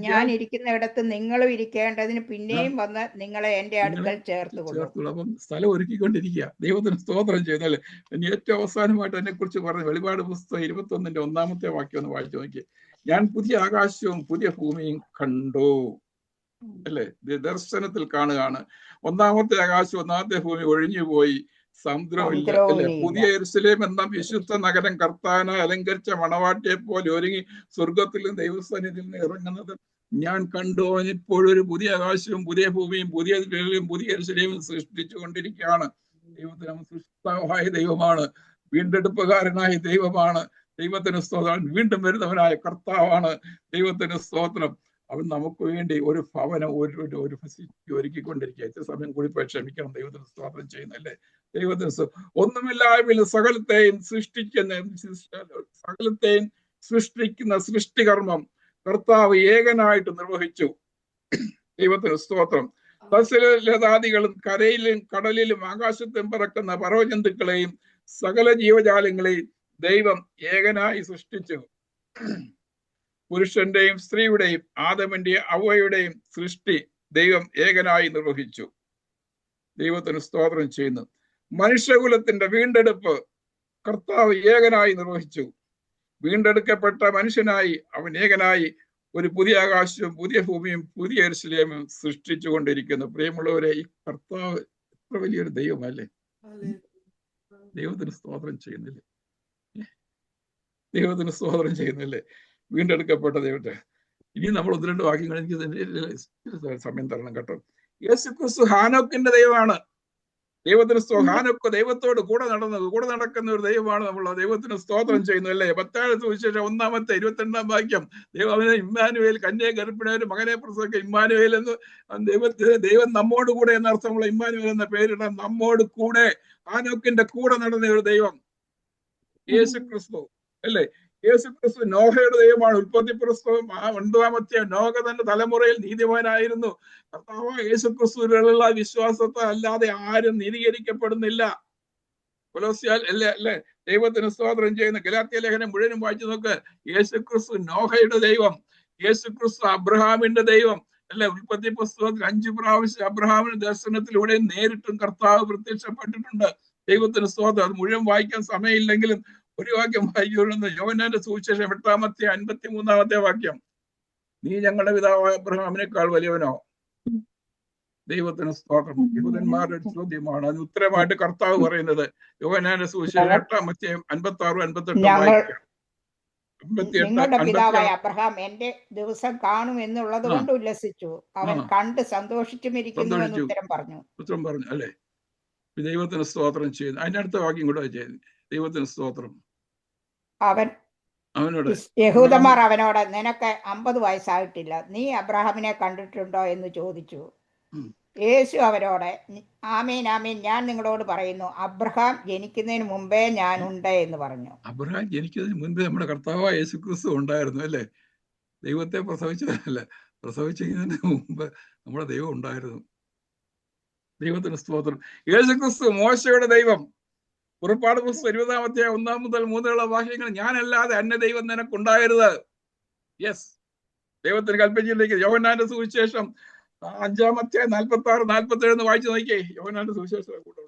ഞാൻ ഇരിക്കുന്നിടത്ത് നിങ്ങളും ഇരിക്കേണ്ടതിന് പിന്നെയും വന്ന് നിങ്ങളെ എന്റെ അടുക്കൽ ചേർത്തുകൊള്ളും. അപ്പം സ്ഥലം ഒരുക്കിക്കൊണ്ടിരിക്കുക. ദൈവത്തിന് സ്തോത്രം ചെയ്തല്ലേ. ഇനി ഏറ്റവും അവസാനമായിട്ട് അതിനെ കുറിച്ച് പറഞ്ഞു വെളിപാട് പുസ്തകം 21-ന്റെ 1-ാമത്തെ വാക്യം ഒന്ന് വായിച്ചു നോക്കി. ഞാൻ പുതിയ ആകാശവും പുതിയ ഭൂമിയും കണ്ടു. അല്ലേ, ദർശനത്തിൽ കാണുകയാണ്. 1-ാമത്തെ ആകാശം 1-ാമത്തെ ഭൂമി ഒഴിഞ്ഞുപോയി, സമുദ്രമില്ല. അല്ലെ, പുതിയ യെരൂശലേം എന്ന വിശുദ്ധ നഗരം കർത്താവിനെ അലങ്കരിച്ച മണവാട്ടിയെ പോലെ ഒരുങ്ങി സ്വർഗത്തിലും ദൈവസന്നിധിയിൽ നിന്ന് ഇറങ്ങുന്നത് ഞാൻ കണ്ടു. ഇപ്പോഴൊരു പുതിയ ആകാശവും പുതിയ ഭൂമിയും പുതിയ യെരൂശലേമും സൃഷ്ടിച്ചു കൊണ്ടിരിക്കുകയാണ്. ദൈവത്തിന് സൃഷ്ടാവായ ദൈവമാണ്, വീണ്ടെടുപ്പുകാരനായ ദൈവമാണ്. ദൈവത്തിന് സ്തോത്രം. വീണ്ടും വരുന്നവനായ കർത്താവാണ്. ദൈവത്തിന് സ്തോത്രം. അവൻ നമുക്ക് വേണ്ടി ഒരു ഭവനം ഒരു ഫെസിലിറ്റി ഒരുക്കിക്കൊണ്ടിരിക്കുക. ഇത്ര സമയം കൂടി പോയി ക്ഷമിക്കണം. ദൈവത്തിന് സ്തോത്രം ചെയ്യുന്നല്ലേ. ദൈവത്തിന് ഒന്നുമില്ലായ്മയിൽ സകലത്തെയും സൃഷ്ടിക്കുന്ന സൃഷ്ടികർമ്മം കർത്താവ് ഏകനായിട്ട് നിർവഹിച്ചു. ദൈവത്തിന് സ്തോത്രം. സസ്യലതാദികളും കരയിലും കടലിലും ആകാശത്തും പറക്കുന്ന പർവ്വജന്തുക്കളെയും സകല ജീവജാലങ്ങളെയും ദൈവം ഏകനായി സൃഷ്ടിച്ചു. പുരുഷന്റെയും സ്ത്രീയുടെയും ആദമിന്റെയും അവയുടെയും സൃഷ്ടി ദൈവം ഏകനായി നിർവഹിച്ചു. ദൈവത്തിന് സ്തോത്രം ചെയ്യുന്നു. മനുഷ്യകുലത്തിന്റെ വീണ്ടെടുപ്പ് കർത്താവ് ഏകനായി നിർവഹിച്ചു. വീണ്ടെടുക്കപ്പെട്ട മനുഷ്യനായി അവൻ ഏകനായി ഒരു പുതിയ ആകാശവും പുതിയ ഭൂമിയും പുതിയ യെരൂശലേമും സൃഷ്ടിച്ചു കൊണ്ടിരിക്കുന്നു. പ്രിയമുള്ളവരെ, ഈ കർത്താവ് എത്ര വലിയൊരു ദൈവമല്ലേ. ദൈവത്തിന് സ്തോത്രം ചെയ്യുന്നില്ലേ. ദൈവത്തിന് സ്തോത്രം ചെയ്യുന്നില്ലേ. വീണ്ടെടുക്കപ്പെട്ട ദൈവത്തെ. ഇനി നമ്മൾ 1-2 വാക്യങ്ങൾ, എനിക്ക് സമയം തരണം കേട്ടോ. യേശുക്രിസ്തു ഹാനോക്കിന്റെ ദൈവമാണ്. ദൈവത്തിന് ഹാനോക്ക് ദൈവത്തോട് കൂടെ നടക്കുന്ന ഒരു ദൈവമാണ്. നമ്മൾ ദൈവത്തിന് സ്തോത്രം ചെയ്യുന്നു അല്ലേ. മത്തായി സുവിശേഷം 1-ാമത്തെ 22-ാം വാക്യം, ദൈവം ഇമ്മാനുവേൽ കന്യക ഗർഭിണിയായ ഒരു മകനെ പ്രസവിക്കുക. ഇമ്മാനുവേൽ എന്ന് ദൈവം നമ്മോട് കൂടെ എന്നർത്ഥമുള്ള ഇമ്മാനുവേൽ എന്ന പേരിടാൻ നമ്മോട് കൂടെ, ഹാനോക്കിന്റെ കൂടെ നടന്ന ഒരു ദൈവം യേശുക്രിസ്തു അല്ലേ. യേശുക്രിസ്തു നോഹയുടെ ദൈവമാണ്. ഉൽപ്പത്തി പുസ്തകം 9-ാമത്തെ നോഹ തന്റെ തലമുറയിൽ നീതിമാനായിരുന്നു. കർത്താവ് യേശുക്രിസ്തുവിലുള്ള വിശ്വാസത്തെ അല്ലാതെ ആരും നീതീകരിക്കപ്പെടുന്നില്ല. കൊലോസ്യാൽ അല്ലേ. ദൈവത്തിന് സ്തോത്രം ചെയ്യുന്ന ഗലാത്യ ലേഖനം മുഴുവനും വായിച്ചു നോക്ക്. യേശുക്രിസ്തു നോഹയുടെ ദൈവം, യേശുക്രിസ്തു അബ്രഹാമിന്റെ ദൈവം അല്ലെ. ഉൽപ്പത്തി പുസ്തകത്തിൽ 5 പ്രാവശ്യം അബ്രഹാമിന്റെ ദർശനത്തിലൂടെ നേരിട്ടും കർത്താവ് പ്രത്യക്ഷപ്പെട്ടിട്ടുണ്ട്. ദൈവത്തിന് സ്തോത്രം. അത് മുഴുവൻ വായിക്കാൻ സമയമില്ലെങ്കിലും ഒരു വാക്യം വായിച്ചുകൊള്ളുന്നു. യോഹന്നാന്റെ സുവിശേഷം 8-ാമത്തെ 53-ാമത്തെ വാക്യം, നീ ഞങ്ങളുടെ പിതാവായ അബ്രഹാമിനേക്കാൾ വലിയവനോ? ദൈവത്തിന് സ്തോത്രം. യഹൂദന്മാരുടെ ചോദ്യമാണ്. അതിന് ഉത്തരമായിട്ട് കർത്താവ് പറയുന്നത് യോഹന്നാന്റെ സുവിശേഷം 8-ാം അധ്യായം 56-58 വാക്യം. നിങ്ങളുടെ പിതാവായ അബ്രഹാം എന്റെ ദിവസം കാണും എന്നുള്ളത് കൊണ്ട് ഉല്ലസിച്ചു, അവൻ കണ്ട് സന്തോഷിച്ചുമിരിക്കുന്നു എന്ന് ഉത്തരം പറഞ്ഞു അല്ലെ. ദൈവത്തിന് സ്തോത്രം ചെയ്യുന്നു. അതിന്റെ അടുത്ത വാക്യം കൂടെ ചെയ്യുന്നു. ദൈവത്തിന് സ്തോത്രം. അവനോട് യഹൂദന്മാർ അവനോട്, നിനക്ക് 50 വയസ്സായിട്ടില്ല, നീ അബ്രഹാമിനെ കണ്ടിട്ടുണ്ടോ എന്ന് ചോദിച്ചു. യേശു അവരോട്, ആമേൻ ആമേൻ ഞാൻ നിങ്ങളോട് പറയുന്നു, അബ്രഹാം ജനിക്കുന്നതിന് മുമ്പേ ഞാൻ ഉണ്ട് എന്ന് പറഞ്ഞു. അബ്രഹാം ജനിക്കുന്നതിന് മുൻപേ നമ്മുടെ കർത്താവായ യേശുക്രിസ്തു ഉണ്ടായിരുന്നു അല്ലേ. ദൈവത്തെ പ്രസവിച്ചതല്ല, പ്രസവിച്ചതിന് മുമ്പ് നമ്മുടെ ദൈവം ഉണ്ടായിരുന്നു. ദൈവത്തിന് സ്തോത്രം. യേശുക്രിസ്തു മോശയുടെ ദൈവം. പുറപ്പാട് പുസ്തകം 20-ാം അധ്യായം 1 മുതൽ 3 വാക്യങ്ങൾ, ഞാനല്ലാതെ അന്യ ദൈവം നിനക്കുണ്ടാകരുത്. യെസ്, ദൈവത്തിന് കൽപ്പിച്ചിരിക്കുന്നത്. യോഹന്നാന്റെ സുവിശേഷം 5-ാം അധ്യായം 46-47 വായിച്ചു നോക്കിയേ. യോഹന്നാന്റെ സുവിശേഷം കൂടെ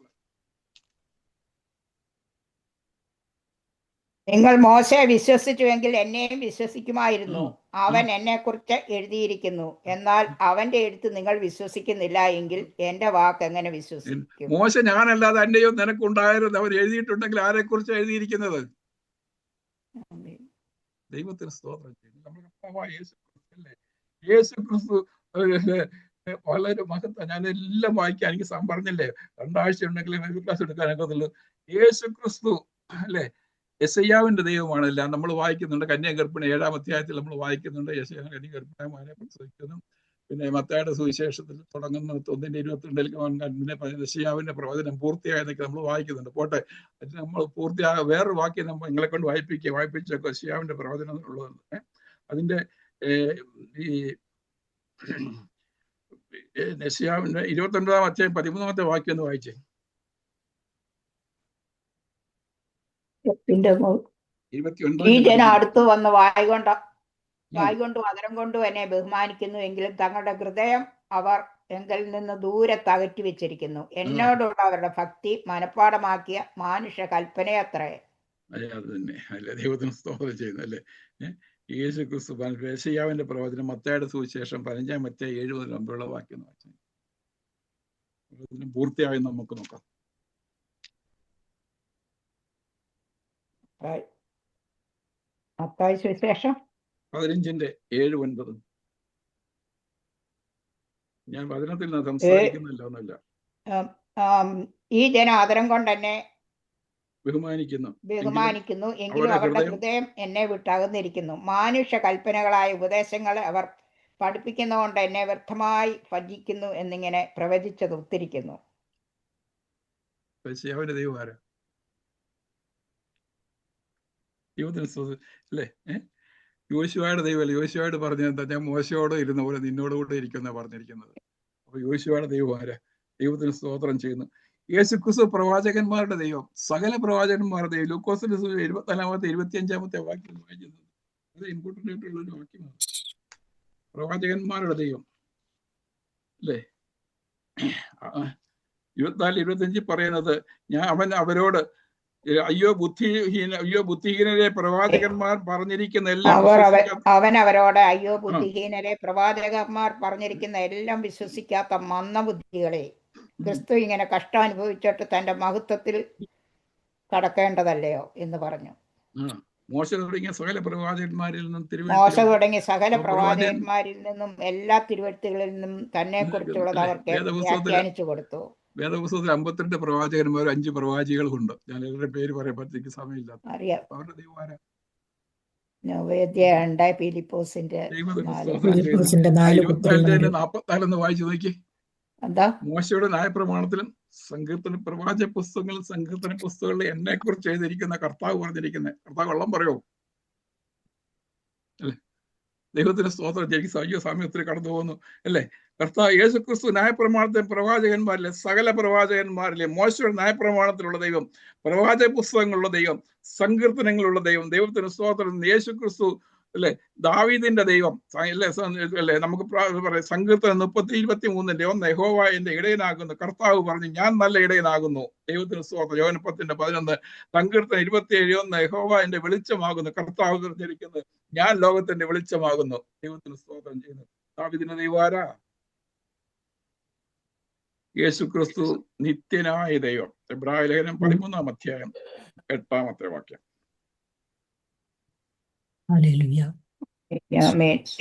നിങ്ങൾ മോശയെ വിശ്വസിച്ചുവെങ്കിൽ എന്നെയും വിശ്വസിക്കുമായിരുന്നു. അവൻ എന്നെ കുറിച്ച് എഴുതിയിരിക്കുന്നു. എന്നാൽ അവന്റെ എഴുത്ത് നിങ്ങൾ വിശ്വസിക്കുന്നില്ല എങ്കിൽ എന്റെ വാക്ക് എങ്ങനെ വിശ്വസിക്കും? മോശ ഞാനല്ലാതെ എന്റെയോ നിനക്കുണ്ടായിരുന്നു അവർ എഴുതിയിട്ടുണ്ടെങ്കിൽ ആരെ കുറിച്ച് എഴുതിയിരിക്കുന്നത്? ദൈവത്തിന് സ്തോത്രം ചെയ്യുന്നു. നമ്മുടെ യേശുക്രിസ്തു വളരെ മഹത്വം. ഞാൻ എല്ലാം വായിക്കാൻ എനിക്ക് പറഞ്ഞില്ലേ, 2 ആഴ്ച ഉണ്ടെങ്കിൽ ക്ലാസ് എടുക്കാനൊക്കത്തുള്ളൂ. യേശുക്രിസ്തു അല്ലെ യെശയ്യാവിന്റെ ദൈവമാണല്ല. നമ്മൾ വായിക്കുന്നുണ്ട് കന്യാഗർഭിണി 7-ാം അധ്യായത്തിൽ നമ്മൾ വായിക്കുന്നുണ്ട്. യെശയ്യാവ് കന്യാഗർഭിണിമാരെ പ്രസവിക്കുന്നു. പിന്നെ മത്തായിയുടെ സുവിശേഷത്തിൽ തുടങ്ങുന്ന 1:22 പിന്നെ യെശയ്യാവിന്റെ പ്രവചനം പൂർത്തിയായെന്നൊക്കെ നമ്മൾ വായിക്കുന്നുണ്ട്. പോട്ടെ, അത് നമ്മൾ വേറൊരു വാക്യം നമ്മൾ നിങ്ങളെ കൊണ്ട് വായിപ്പിച്ചൊക്കെ യെശയ്യാവിന്റെ പ്രവചനം ഉള്ളതുണ്ട്. അതിന്റെ ഈ യെശയ്യാവിന്റെ 29-ാം അധ്യായം 13-ാമത്തെ വാക്യം ഒന്ന് വായിച്ചേ. ഈ ജനം അടുത്തു വന്ന് വായ്കൊണ്ടും അതരം കൊണ്ടും എന്നെ ബഹുമാനിക്കുന്നു, എങ്കിലും തങ്ങളുടെ ഹൃദയം അവർ എങ്കിൽ നിന്ന് ദൂരെ തകറ്റി വെച്ചിരിക്കുന്നു. എന്നോടുള്ള അവരുടെ ഭക്തി മനഃപ്പാടമാക്കിയ മാനുഷ്യ കൽപ്പനയത്രേ. അത് തന്നെ അല്ലെ ദൈവത്തിന് സ്തോത്രം ചെയ്യുന്നു അല്ലേ. യേശു ക്രിസ്തു യെശയ്യാവിന്റെ പ്രവചനം മത്തായിയുടെ സുവിശേഷം 15-ാം അധ്യായം 7 മുതൽ 9 വാക്യം വായിച്ചു പൂർത്തിയായി നമുക്ക് നോക്കാം. മത്തായി സുവിശേഷം 15:7-9. ഞാൻ വചനത്തിൽ നിന്ന് സംസാരിക്കുന്നില്ല ഒന്നുമില്ല. ഈ ജനം ആദരം കൊണ്ട് എന്നെ ബഹുമാനിക്കുന്നു, എങ്കിലും അവരുടെ ഹൃദയം എന്നെ വിട്ടകന്നിരിക്കുന്നു. മാനുഷ്യ കൽപ്പനകളായ ഉപദേശങ്ങളെ അവർ പഠിപ്പിക്കുന്നതുകൊണ്ട് എന്നെ വ്യർത്ഥമായി ഭജിക്കുന്നു എന്നിങ്ങനെ പ്രവചിച്ചത് ഉദ്ധരിക്കുന്നു. അല്ലേ യോശുവയുടെ ദൈവമല്ലേ. യോശുവയോട് പറഞ്ഞെന്താ, ഞാൻ മോശയോട് ഇരുന്ന പോലെ നിന്നോടുകൂടെ ഇരിക്കുന്ന പറഞ്ഞിരിക്കുന്നത്. അപ്പൊ യോശുവയുടെ ദൈവം ആരാ? ദൈവത്തിന് സ്തോത്രം ചെയ്യുന്നു. യേശു ക്രിസ്തു പ്രവാചകന്മാരുടെ ദൈവം, സകല പ്രവാചകന്മാരുടെ ദൈവം. ലൂക്കോസിന്റെ 24-ാമത്തെ 25-ാമത്തെ വാക്യം വായിക്കുന്നത് അത് ഇമ്പോർട്ടൻ്റ് ആയിട്ടുള്ള ഒരു വാക്യമാണ്. പ്രവാചകന്മാരുടെ ദൈവം അല്ലേ. 24-25 പറയുന്നത്, അവരോട് അയ്യോ ബുദ്ധിഹീനരെ പ്രവാചകന്മാർ പറഞ്ഞിരിക്കുന്ന എല്ലാം വിശ്വസിക്കാത്ത മന്ദബുദ്ധികളെ, ക്രിസ്തു ഇങ്ങനെ കഷ്ടം അനുഭവിച്ചിട്ട് തന്റെ മഹത്വത്തിൽ കടക്കേണ്ടതല്ലയോ എന്ന് പറഞ്ഞു. മോശ തുടങ്ങിയ സകല പ്രവാചകന്മാരിൽ നിന്നും എല്ലാ തിരുവെഴുത്തുകളിൽ നിന്നും തന്നെ കുറിച്ചുള്ളത് അവർക്ക് വ്യാഖ്യാനിച്ചു കൊടുത്തു. വേദപുസ്തകത്തിൽ 52 പ്രവാചകന്മാർ 5 പ്രവാചികളുണ്ട്. ഞാൻ എല്ലാവരുടെ പേര് പറയുമ്പോഴത്തേക്ക് സമയമില്ല. അവരുടെ ദൈവം ആരാ? ഫിലിപ്പോസിന്റെ 44 വായിച്ചു നോക്കി. മോശയുടെ ന്യായപ്രമാണത്തിലും പ്രവാചക പുസ്തകങ്ങളും സങ്കീർത്തന പുസ്തകങ്ങളിൽ എന്നെ കുറിച്ച് എഴുതിയിരിക്കുന്ന കർത്താവ് പറഞ്ഞിരിക്കുന്നത്. കർത്താവ് കള്ളം പറയോ? അല്ലെ. ദൈവത്തിന് സ്തോത്രം. എനിക്ക് സമയം ഒത്തിരി കടന്നു പോകുന്നു അല്ലേ. കർത്താവ് യേശു ക്രിസ്തു ന്യായപ്രമാണത്തിലെ പ്രവാചകന്മാരിലെ സകല പ്രവാചകന്മാരിലെ മോശയുടെ ന്യായപ്രമാണത്തിലുള്ള ദൈവം, പ്രവാചക പുസ്തകങ്ങളുള്ള ദൈവം, സങ്കീർത്തനങ്ങളുള്ള ദൈവം. ദൈവത്തിന് സ്തോത്രം. യേശു ക്രിസ്തു അല്ലെ ദാവീദിന്റെ ദൈവം അല്ലേ. നമുക്ക് പറയാം സങ്കീർത്തനം 30:23 യഹോവ എന്റെ ഇടയനാകുന്നു. കർത്താവ് പറഞ്ഞു, ഞാൻ നല്ല ഇടയനാകുന്നു. ദൈവത്തിന് സ്തോത്രം. യോഹന്നാൻ 10:11 സങ്കീർത്തനം 27:1 യഹോവ എന്റെ വെളിച്ചമാകുന്നു. കർത്താവ് പറഞ്ഞിരിക്കുന്നത്, ഞാൻ ലോകത്തിന്റെ വെളിച്ചമാകുന്നു. ദൈവത്തിന് സ്തോത്രം ചെയ്യുന്നു. ദാവീദിന്റെ ദൈവം ആരാ? യേശു ക്രിസ്തു നിത്യനായ ദൈവം. എബ്രായ ലേഖനം 13-ാം അധ്യായം 8-ാമത്തെ വാക്യം.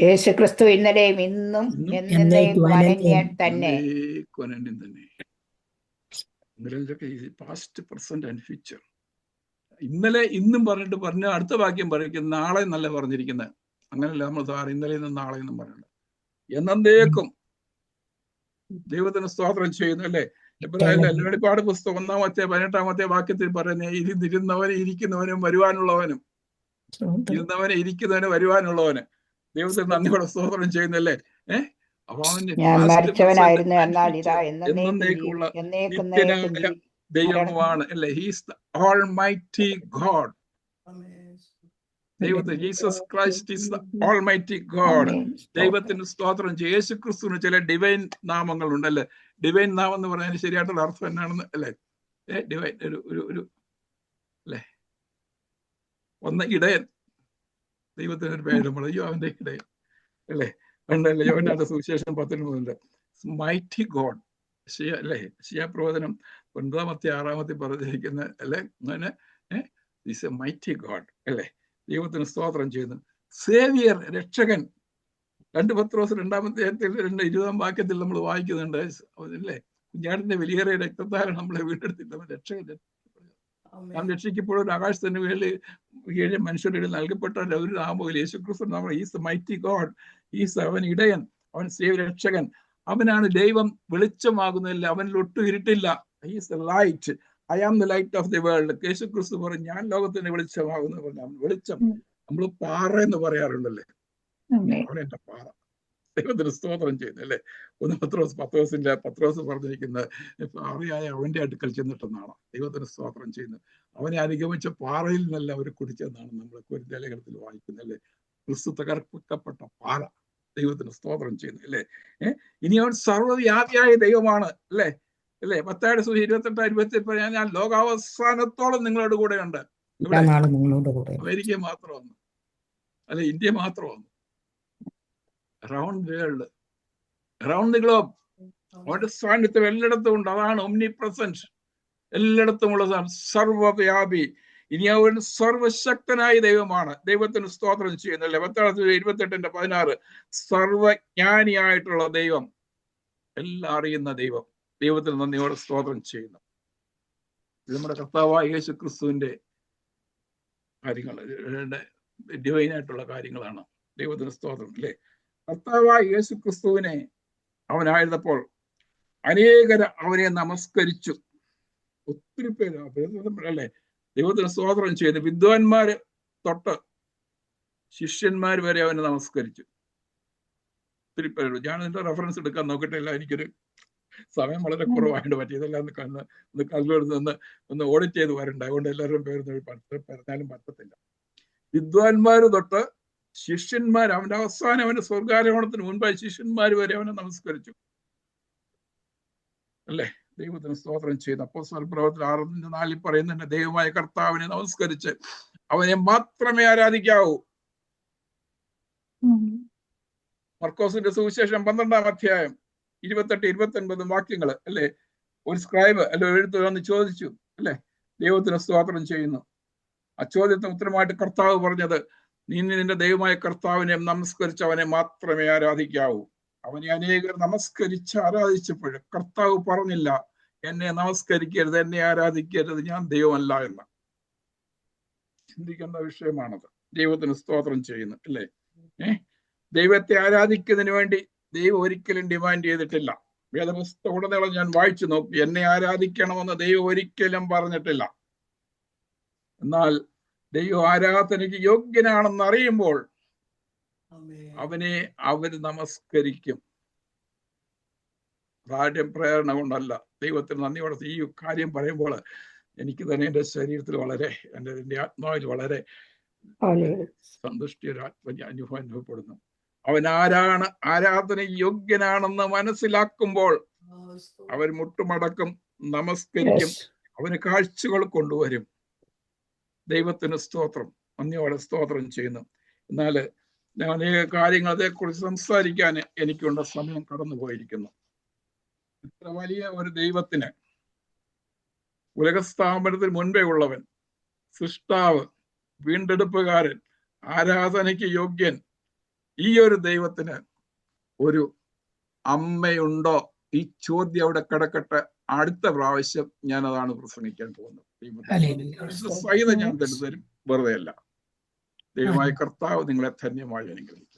യേശു ക്രിസ്തു ഇന്നലെയും ഇന്നും തന്നെ. Past present and future. ഇന്നലെ ഇന്നും പറഞ്ഞ അടുത്ത വാക്യം പറയുന്നത് നാളെ നല്ല പറഞ്ഞിരിക്കുന്നത്. അങ്ങനെയല്ല നമ്മൾ ഇന്നലെ നിന്നും നാളെ എന്നും പറയണ്ട. എന്നേക്കും ദൈവത്തിന് സ്തോത്രം ചെയ്യുന്നു അല്ലേ. വെളിപ്പാട് പുസ്തകം 1-ാമത്തെ 18-ാമത്തെ വാക്യത്തിൽ പറയുന്നത്, ഇരിക്കുന്നവനും വരുവാനുള്ളവനും. വരുവാനുള്ളവന് ദൈവത്തിന് നന്ദിയോടെ സ്തോത്രം ചെയ്യുന്നല്ലേ. അപ്പൊ അവന്റെ എന്നേക്കുള്ള നിത്യനായ ദൈവമാണ് അല്ലേ. He's the almighty God. ദൈവത്തെ Jesus Christ is the almighty God. ദൈവത്തിന് സ്തോത്രം. യേശു ക്രിസ്തുവിന് ചില ഡിവൈൻ നാമങ്ങൾ ഉണ്ടല്ലേ. ഡിവൈൻ നാമം എന്ന് പറയുന്നതിന് ശരിയായിട്ടുള്ള അർത്ഥം എന്നാണെന്ന് അല്ലേ. ഡിവൈൻ ഒരു അല്ലേ. ഒന്ന് ഇടയൻ. ദൈവത്തിന് ഒരു പേര് നമ്മൾ അയ്യോ അവന്റെ ഇടയൻ അല്ലേ. ഉണ്ടല്ലേ. യോഹന്നാന്റെ സുവിശേഷം 19 മൈറ്റി ഗോഡ് അല്ലേ. പ്രവചനം 9-ാമത്തെ പറഞ്ഞിരിക്കുന്ന അല്ലേ. അങ്ങനെ ഈസ് എ മൈറ്റി ഗോഡ് അല്ലേ. ദൈവത്തിന് സ്തോത്രം ചെയ്യുന്നു. സേവിയർ, രക്ഷകൻ. 2 പത്രോസ് 2-ാമത്തെ 20-ാം വാക്യത്തിൽ നമ്മൾ വായിക്കുന്നുണ്ട് അല്ലേ. കുഞ്ഞാടിന്റെ വിലയേറിയ രക്തത്താലാണ് നമ്മളെ വീണ്ടെടുത്തിട്ട് രക്ഷകൻ. നാം രക്ഷിക്കപ്പെടുന്ന ആകാശത്തിന് മേളിൽ 7 മനുഷ്യരുടെ നൽകപ്പെട്ട ഒരു നാമം യേശു ക്രിസ്തു നാമം. Is the mighty God. Is അവൻ ഇടയൻ. അവൻ രക്ഷകൻ, അവനാണ് ദൈവം. വെളിച്ചമാകുന്നില്ല, അവനിൽ ഒട്ടും ഇരുട്ടില്ല. He's the light, I am the light of the world. യേശു ക്രിസ്തു പറഞ്ഞു, ഞാൻ ലോകത്തിന് വെളിച്ചമാകുന്നു പറഞ്ഞു. വെളിച്ചം, നമ്മൾ പാറ എന്ന് പറയാറുണ്ടല്ലേ, അവൻ എന്റെ പാറ. ദൈവത്തിന് സ്തോത്രം ചെയ്യുന്നു അല്ലേ. പത്രോസ് പറഞ്ഞിരിക്കുന്നത് പാറയായ അവന്റെ അടുക്കൽ ചെന്നിട്ടെന്നാണ്. ദൈവത്തിന് സ്തോത്രം ചെയ്യുന്നത്. അവനെ അനുഗമിച്ച പാറയിൽ നിന്നല്ല അവർ കുടിച്ചെന്നാണ് നമ്മൾ കൊരിന്ത്യലേഖനത്തിൽ വായിക്കുന്നത് അല്ലേ. ക്രിസ്തു തകർക്കപ്പെട്ട പാറ. ദൈവത്തിന് സ്തോത്രം ചെയ്യുന്നു അല്ലേ. ഇനി അവൻ സർവ്വവ്യാപിയായ ദൈവമാണ് അല്ലേ. അല്ലേ, മത്തായിയുടെ സുവിശേഷം 28:28 ഞാൻ ലോകാവസാനത്തോളം നിങ്ങളോട് കൂടെ ഉണ്ട്. അമേരിക്ക മാത്രമാണ് അല്ലെ, ഇന്ത്യ മാത്രമാണ്, around world, around the globe. അവന്റെ സാന്നിധ്യം എല്ലായിടത്തും ഉണ്ട്. അതാണ് ഒമ്നി പ്രസന്റ്, എല്ലായിടത്തും ഉള്ളതാണ്, സർവ്വവ്യാപി. ഇനി അവൻ സർവശക്തനായ ദൈവമാണ്. ദൈവത്തിന് സ്തോത്രം ചെയ്യുന്നല്ലേ. 28:16 സർവജ്ഞാനിയായിട്ടുള്ള ദൈവം, എല്ലാം അറിയുന്ന ദൈവം. ദൈവത്തിന് നന്ദിയോടെ സ്തോത്രം ചെയ്യുന്നു. നമ്മുടെ കർത്താവായ യേശു ക്രിസ്തുവിന്റെ കാര്യങ്ങൾ, ഡിവൈൻ ആയിട്ടുള്ള കാര്യങ്ങളാണ്. ദൈവത്തിന് സ്തോത്രം അല്ലേ. കർത്താവായ യേശു ക്രിസ്തുവിനെ അവനായിരുന്നപ്പോൾ അനേകർ അവനെ നമസ്കരിച്ചു. ഒത്തിരി പേര് അല്ലേ ദൈവത്തിന് സ്തോത്രം ചെയ്തു. വിദ്വാൻമാര് തൊട്ട് ശിഷ്യന്മാർ വരെ അവനെ നമസ്കരിച്ചു. ഒത്തിരി പേരുള്ളൂ. ഞാൻ ഇതിന്റെ റെഫറൻസ് എടുക്കാൻ നോക്കിയിട്ടില്ല, എനിക്കൊരു സമയം വളരെ കുറവായിട്ട് പറ്റി. ഇതെല്ലാം ഒന്ന് ഓഡിറ്റ് ചെയ്ത് വരണ്ട. അതുകൊണ്ട് എല്ലാവരും പേര് പറഞ്ഞാലും പറ്റത്തില്ല. വിദ്വാൻമാര് തൊട്ട് ശിഷ്യന്മാർ, അവന്റെ അവസാനം അവന്റെ സ്വർഗാരോഹണത്തിന് മുൻപായി ശിഷ്യന്മാർ വരെ അവനെ നമസ്കരിച്ചു അല്ലേ. ദൈവത്തിന് സ്തോത്രം ചെയ്യുന്നു. അപ്പോസ്തല പ്രവർത്തനം 6:4 പറയുന്നുണ്ട്, ദൈവമായ കർത്താവിനെ നമസ്കരിച്ച് അവനെ മാത്രമേ ആരാധിക്കാവൂ. മർക്കോസിന്റെ സുവിശേഷം 12-ാം അധ്യായം 28-29 വാക്യങ്ങൾ അല്ലെ. ഒരു സ്ക്രൈബ് അല്ലെ എഴുത്ത് വന്ന് ചോദിച്ചു അല്ലെ, ദൈവത്തിന് സ്തോത്രം ചെയ്യുന്നു. ആ ചോദ്യത്തിന് ഉത്തരമായിട്ട് കർത്താവ് പറഞ്ഞത്, നീ നിന്റെ ദൈവമായ കർത്താവിനെ നമസ്കരിച്ച് അവനെ മാത്രമേ ആരാധിക്കാവൂ. അവനെ അനേകർ നമസ്കരിച്ച് ആരാധിച്ചപ്പോൾ കർത്താവ് പറഞ്ഞില്ല, എന്നെ നമസ്കരിക്കരുത്, എന്നെ ആരാധിക്കരുത്, ഞാൻ ദൈവമല്ല എന്ന്. ചിന്തിക്കേണ്ട വിഷയമാണത്. ദൈവത്തിന് സ്തോത്രം ചെയ്യുന്നു അല്ലേ. ദൈവത്തെ ആരാധിക്കുന്നതിന് വേണ്ടി ദൈവം ഒരിക്കലും ഡിമാൻഡ് ചെയ്തിട്ടില്ല. വേദപുസ്തകം ഉടനീളം ഞാൻ വായിച്ചു നോക്കി, എന്നെ ആരാധിക്കണമെന്ന് ദൈവം ഒരിക്കലും പറഞ്ഞിട്ടില്ല. എന്നാൽ ദൈവം ആരാധനയ്ക്ക് യോഗ്യനാണെന്ന് അറിയുമ്പോൾ അവനെ അവർ നമസ്കരിക്കും. പ്രേരണ കൊണ്ടല്ല. ദൈവത്തിന് നന്ദിയോടെ ഈ കാര്യം പറയുമ്പോൾ എനിക്ക് തന്നെ എൻ്റെ ശരീരത്തിൽ വളരെ, എൻ്റെ ആത്മാവിൽ വളരെ സന്തുഷ്ടി, ഒരു അനുഭവം അനുഭവപ്പെടുന്നു. അവൻ ആരാണ്, ആരാധന യോഗ്യനാണെന്ന് മനസ്സിലാക്കുമ്പോൾ അവൻ മുട്ടുമടക്കും, നമസ്കരിക്കും, അവന് കാഴ്ചകൾ കൊണ്ടുവരും. ദൈവത്തിന് സ്തോത്രം, നന്ദിയോടെ സ്തോത്രം ചെയ്യുന്നു. എന്നാൽ അനേക കാര്യങ്ങൾ അതേക്കുറിച്ച് സംസാരിക്കാൻ എനിക്കുള്ള സമയം കടന്നു പോയിരിക്കുന്നു. ഇത്ര വലിയ ഒരു ദൈവത്തിന്, ഉലകസ്ഥാപനത്തിന് മുൻപേ ഉള്ളവൻ, സൃഷ്ടാവ്, വീണ്ടെടുപ്പുകാരൻ, ആരാധനയ്ക്ക് യോഗ്യൻ, ഈ ഒരു ദൈവത്തിന് ഒരു അമ്മയുണ്ടോ? ഈ ചോദ്യം അവിടെ കിടക്കട്ടെ. അടുത്ത പ്രാവശ്യം ഞാൻ അതാണ് പ്രസംഗിക്കാൻ പോകുന്നത്. സഹിതം ഞാൻ തരും, വെറുതെ അല്ല. ദൈവമായ കർത്താവ് നിങ്ങളെ ധന്യമായി അനുഗ്രഹിക്കും.